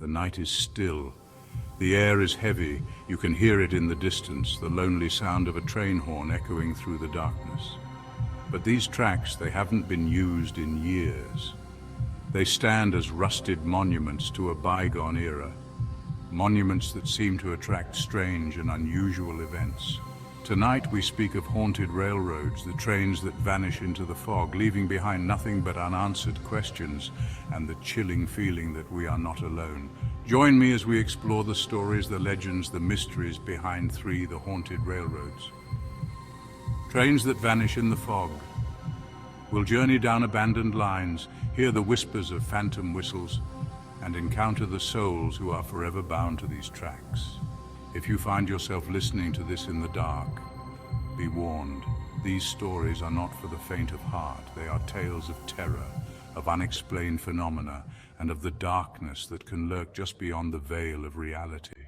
The night is still. The air is heavy. You can hear it in the distance, the lonely sound of a train horn echoing through the darkness. But these tracks, they haven't been used in years. They stand as rusted monuments to a bygone era. Monuments that seem to attract strange and unusual events. Tonight we speak of haunted railroads, the trains that vanish into the fog, leaving behind nothing but unanswered questions and the chilling feeling that we are not alone. Join me as we explore the stories, the legends, the mysteries behind the haunted railroads. Trains that vanish in the fog. We'll journey down abandoned lines, hear the whispers of phantom whistles, and encounter the souls who are forever bound to these tracks. If you find yourself listening to this in the dark, be warned. These stories are not for the faint of heart. They are tales of terror, of unexplained phenomena, and of the darkness that can lurk just beyond the veil of reality.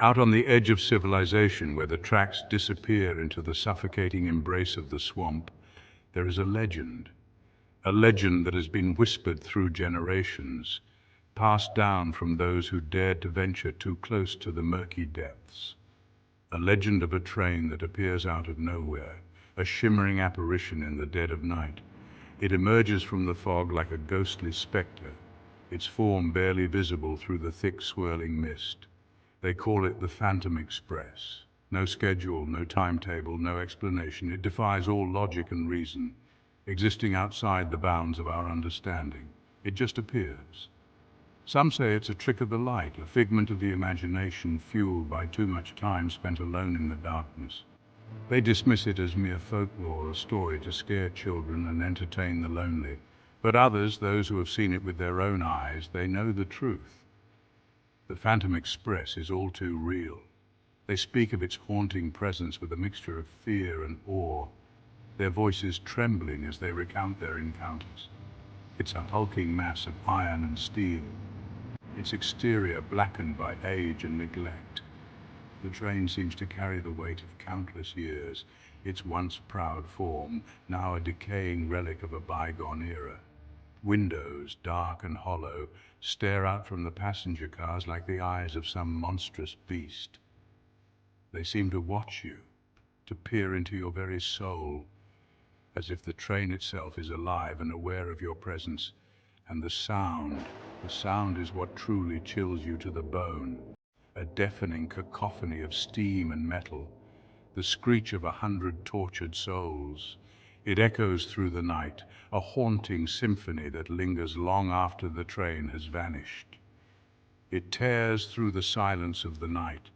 Out on the edge of civilization, where the tracks disappear into the suffocating embrace of the swamp, there is a legend that has been whispered through generations, passed down from those who dared to venture too close to the murky depths. A legend of a train that appears out of nowhere, a shimmering apparition in the dead of night. It emerges from the fog like a ghostly spectre, its form barely visible through the thick swirling mist. They call it the Phantom Express. No schedule, no timetable, no explanation. It defies all logic and reason, existing outside the bounds of our understanding. It just appears. Some say it's a trick of the light, a figment of the imagination fueled by too much time spent alone in the darkness. They dismiss it as mere folklore, a story to scare children and entertain the lonely. But others, those who have seen it with their own eyes, they know the truth. The Phantom Express is all too real. They speak of its haunting presence with a mixture of fear and awe, their voices trembling as they recount their encounters. It's a hulking mass of iron and steel, its exterior blackened by age and neglect. The train seems to carry the weight of countless years, its once proud form, now a decaying relic of a bygone era. Windows, dark and hollow, stare out from the passenger cars like the eyes of some monstrous beast. They seem to watch you, to peer into your very soul, as if the train itself is alive and aware of your presence. And the sound is what truly chills you to the bone. A deafening cacophony of steam and metal, the screech of 100 tortured souls. It echoes through the night, a haunting symphony that lingers long after the train has vanished. It tears through the silence of the night,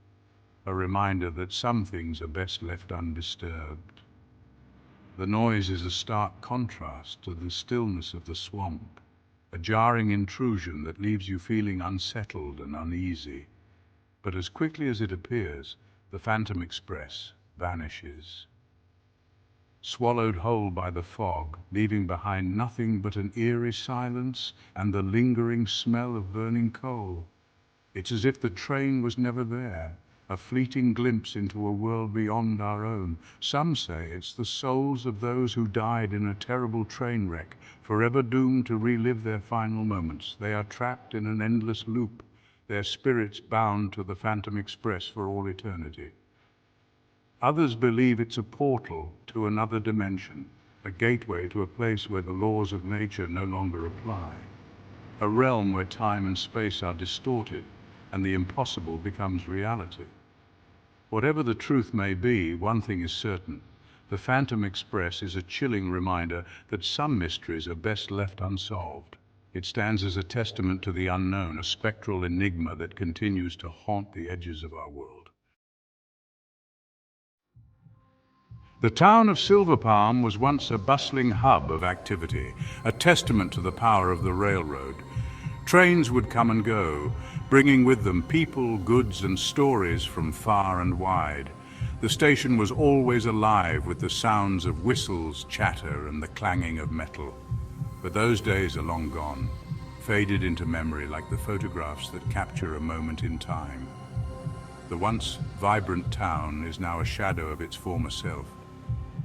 a reminder that some things are best left undisturbed. The noise is a stark contrast to the stillness of the swamp, a jarring intrusion that leaves you feeling unsettled and uneasy. But as quickly as it appears, the Phantom Express vanishes, swallowed whole by the fog, leaving behind nothing but an eerie silence and the lingering smell of burning coal. It's as if the train was never there, a fleeting glimpse into a world beyond our own. Some say it's the souls of those who died in a terrible train wreck, forever doomed to relive their final moments. They are trapped in an endless loop, their spirits bound to the Phantom Express for all eternity. Others believe it's a portal to another dimension, a gateway to a place where the laws of nature no longer apply, a realm where time and space are distorted and the impossible becomes reality. Whatever the truth may be, one thing is certain. The Phantom Express is a chilling reminder that some mysteries are best left unsolved. It stands as a testament to the unknown, a spectral enigma that continues to haunt the edges of our world. The town of Silver Palm was once a bustling hub of activity, a testament to the power of the railroad. Trains would come and go, bringing with them people, goods, and stories from far and wide. The station was always alive with the sounds of whistles, chatter, and the clanging of metal. But those days are long gone, faded into memory like the photographs that capture a moment in time. The once vibrant town is now a shadow of its former self.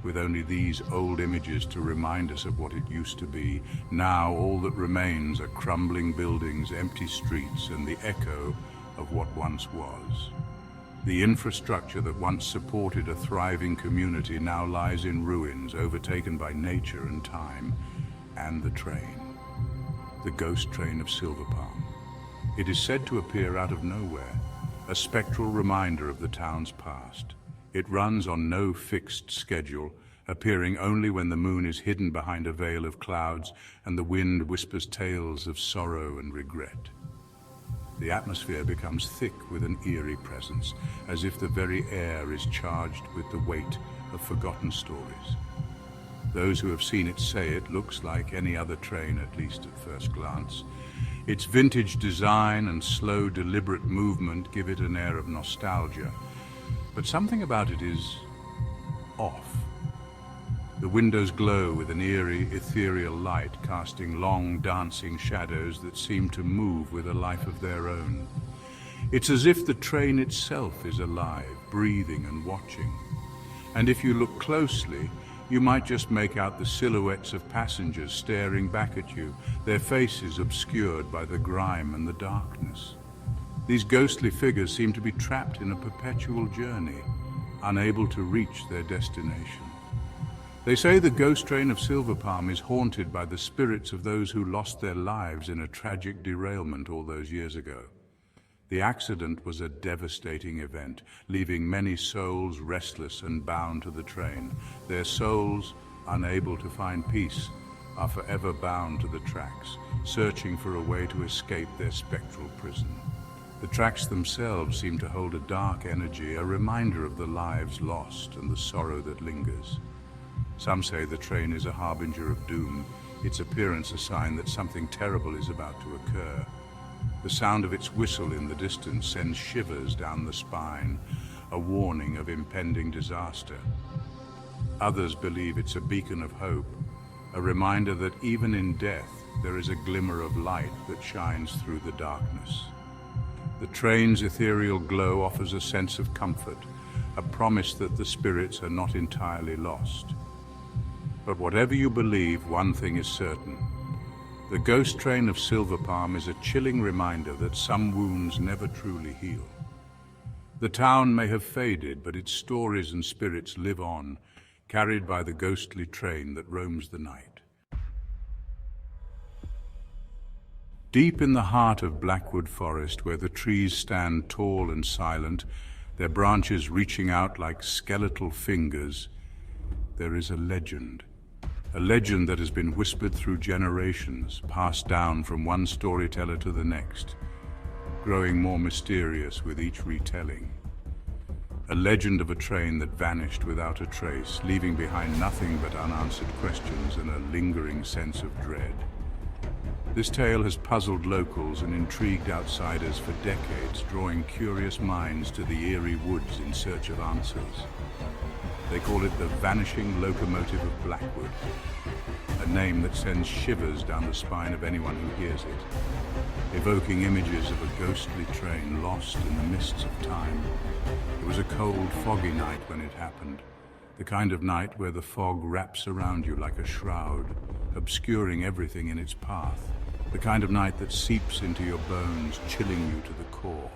with only these old images to remind us of what it used to be. Now all that remains are crumbling buildings, empty streets, and the echo of what once was. The infrastructure that once supported a thriving community now lies in ruins, overtaken by nature and time. And the train. The ghost train of Silver Palm. It is said to appear out of nowhere, a spectral reminder of the town's past. It runs on no fixed schedule, appearing only when the moon is hidden behind a veil of clouds and the wind whispers tales of sorrow and regret. The atmosphere becomes thick with an eerie presence, as if the very air is charged with the weight of forgotten stories. Those who have seen it say it looks like any other train, at least at first glance. Its vintage design and slow, deliberate movement give it an air of nostalgia. But something about it is off. The windows glow with an eerie, ethereal light, casting long, dancing shadows that seem to move with a life of their own. It's as if the train itself is alive, breathing and watching. And if you look closely, you might just make out the silhouettes of passengers staring back at you, their faces obscured by the grime and the darkness. These ghostly figures seem to be trapped in a perpetual journey, unable to reach their destination. They say the ghost train of Silver Palm is haunted by the spirits of those who lost their lives in a tragic derailment all those years ago. The accident was a devastating event, leaving many souls restless and bound to the train. Their souls, unable to find peace, are forever bound to the tracks, searching for a way to escape their spectral prison. The tracks themselves seem to hold a dark energy, a reminder of the lives lost and the sorrow that lingers. Some say the train is a harbinger of doom, its appearance a sign that something terrible is about to occur. The sound of its whistle in the distance sends shivers down the spine, a warning of impending disaster. Others believe it's a beacon of hope, a reminder that even in death there is a glimmer of light that shines through the darkness. The train's ethereal glow offers a sense of comfort, a promise that the spirits are not entirely lost. But whatever you believe, one thing is certain. The ghost train of Silver Palm is a chilling reminder that some wounds never truly heal. The town may have faded, but its stories and spirits live on, carried by the ghostly train that roams the night. Deep in the heart of Blackwood forest, where the trees stand tall and silent, their branches reaching out like skeletal fingers, there is a legend that has been whispered through generations, passed down from one storyteller to the next, growing more mysterious with each retelling. A legend of a train that vanished without a trace, leaving behind nothing but unanswered questions and a lingering sense of dread. This tale has puzzled locals and intrigued outsiders for decades, drawing curious minds to the eerie woods in search of answers. They call it the Vanishing Locomotive of Blackwood, a name that sends shivers down the spine of anyone who hears it, evoking images of a ghostly train lost in the mists of time. It was a cold, foggy night when it happened, the kind of night where the fog wraps around you like a shroud, obscuring everything in its path, the kind of night that seeps into your bones, chilling you to the core.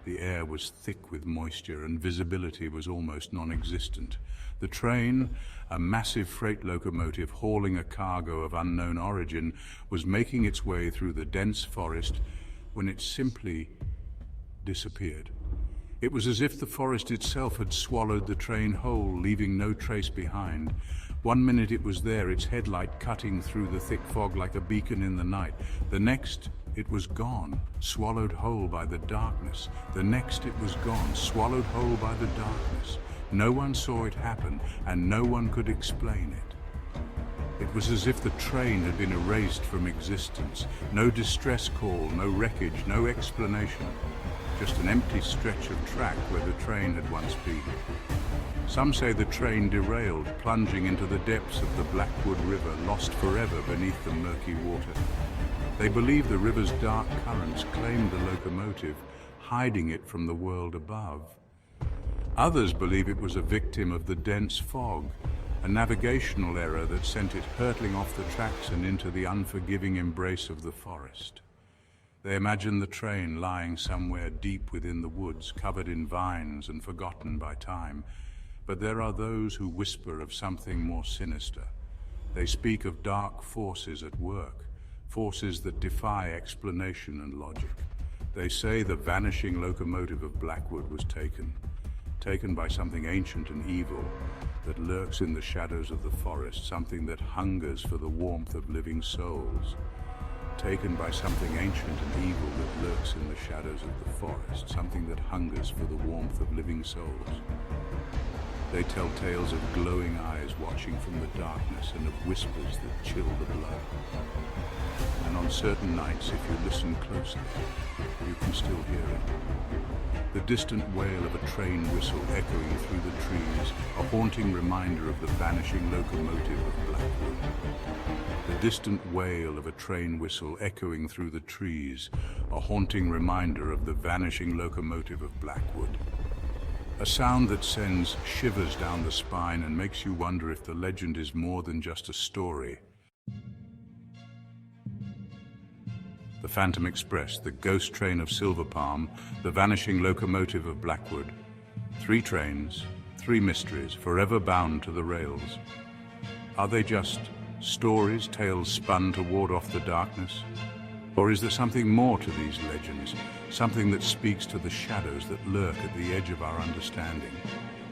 The air was thick with moisture and visibility was almost non-existent. The train, a massive freight locomotive hauling a cargo of unknown origin, was making its way through the dense forest when it simply disappeared. It was as if the forest itself had swallowed the train whole, leaving no trace behind. 1 minute it was there, its headlight cutting through the thick fog like a beacon in the night. The next, it was gone, swallowed whole by the darkness. The next, it was gone, swallowed whole by the darkness. No one saw it happen, and no one could explain it. It was as if the train had been erased from existence. No distress call, no wreckage, no explanation. Just an empty stretch of track where the train had once been. Some say the train derailed, plunging into the depths of the Blackwood River, lost forever beneath the murky water. They believe the river's dark currents claimed the locomotive, hiding it from the world above. Others believe it was a victim of the dense fog, a navigational error that sent it hurtling off the tracks and into the unforgiving embrace of the forest. They imagine the train lying somewhere deep within the woods, covered in vines and forgotten by time. But there are those who whisper of something more sinister. They speak of dark forces at work, forces that defy explanation and logic. They say the vanishing locomotive of Blackwood was taken by something ancient and evil that lurks in the shadows of the forest, something that hungers for the warmth of living souls. Taken by something ancient and evil that lurks in the shadows of the forest, something that hungers for the warmth of living souls. They tell tales of glowing eyes watching from the darkness and of whispers that chill the blood. And on certain nights, if you listen closely, you can still hear it. The distant wail of a train whistle echoing through the trees, a haunting reminder of the vanishing locomotive of Blackwood. The distant wail of a train whistle echoing through the trees, a haunting reminder of the vanishing locomotive of Blackwood. A sound that sends shivers down the spine and makes you wonder if the legend is more than just a story. The Phantom Express, the ghost train of Silver Palm, the vanishing locomotive of Blackwood. 3 trains, 3 mysteries, forever bound to the rails. Are they just stories, tales spun to ward off the darkness? Or is there something more to these legends, something that speaks to the shadows that lurk at the edge of our understanding?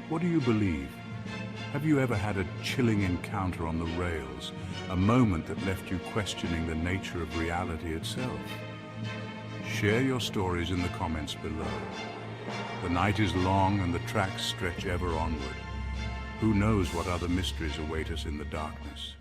What do you believe? Have you ever had a chilling encounter on the rails, a moment that left you questioning the nature of reality itself? Share your stories in the comments below. The night is long and the tracks stretch ever onward. Who knows what other mysteries await us in the darkness?